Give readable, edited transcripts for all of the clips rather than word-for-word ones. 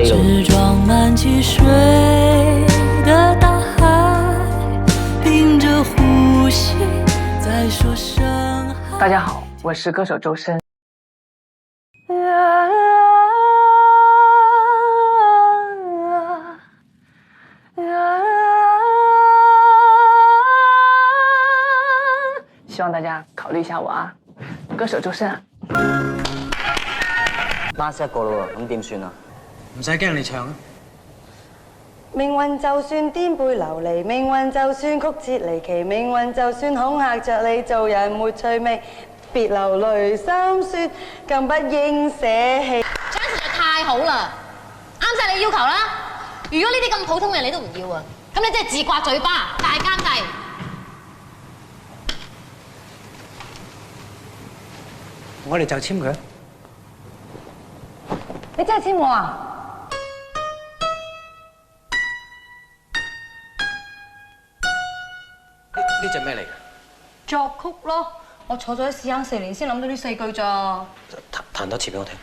死咯。只装满积水的大海，屏着呼吸在说声嗨。大家好，我是歌手周深。希望大家考慮一下我啊，歌手周深啊。last 一個咯喎，咁點算啊？唔使驚，你唱啊！命運就算顛沛流離，命運就算曲折離奇，命運就算恐嚇着你，做人沒趣味，別流淚心酸，更不應捨棄。唱得實在太好啦，啱晒你要求啦。如果呢啲咁普通嘅你都唔要啊，咁你真係自刮嘴巴，大監製。我哋就簽佢。你真係簽我啊？呢隻咩嚟㗎？作曲咯，我坐咗喺試坑4年先諗到呢4句咋。彈多次俾我聽。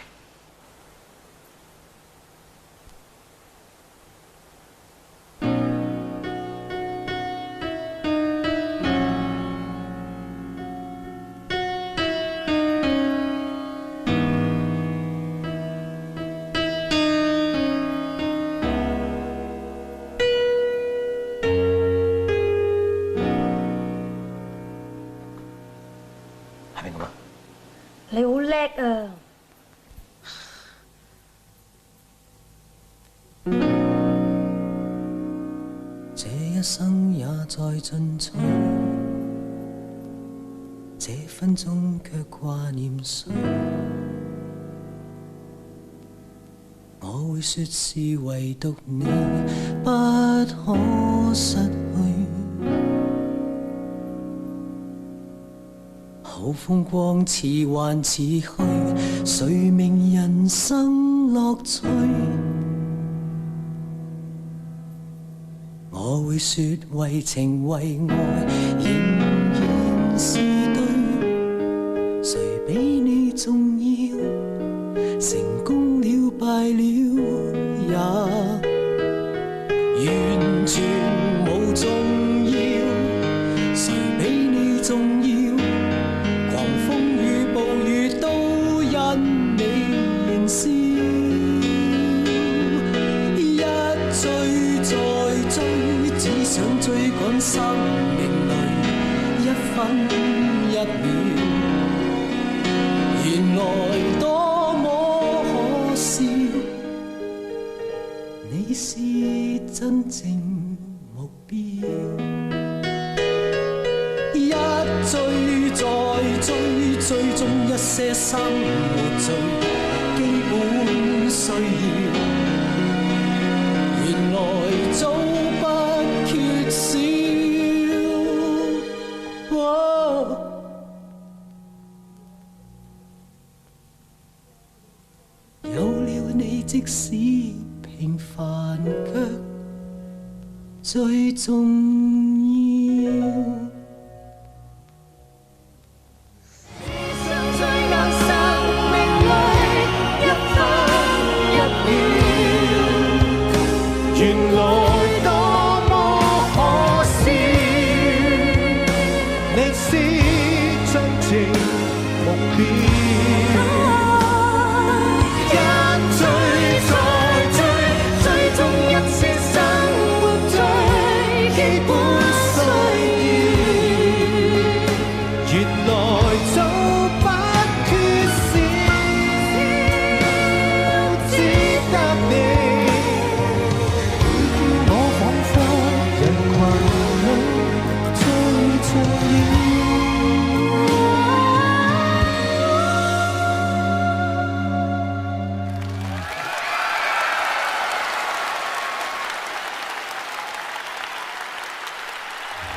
你好叻啊！這一生也在進取，這分鐘卻掛念誰？我會說是唯獨你不可失去。好風光似幻似虛，誰明人生樂趣？我會說為情為愛仍然是對，誰比你重要？成功了敗了也完全無重要，誰比你重要？想追趕生命裏一分一秒，原來多麼可笑，你是真正目標。一追再追，追蹤一些生活最基本需要，原來早缺少，有了你，即使平凡卻最重要。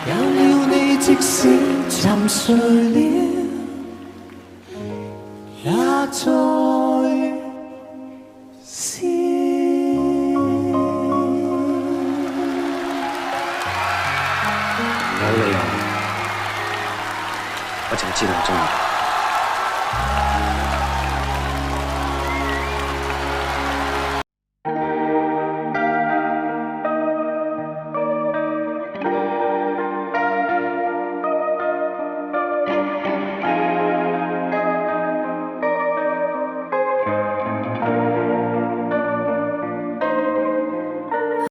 有了你，即使沉睡了，也在笑。有理由，我淨係知道我中意佢。你。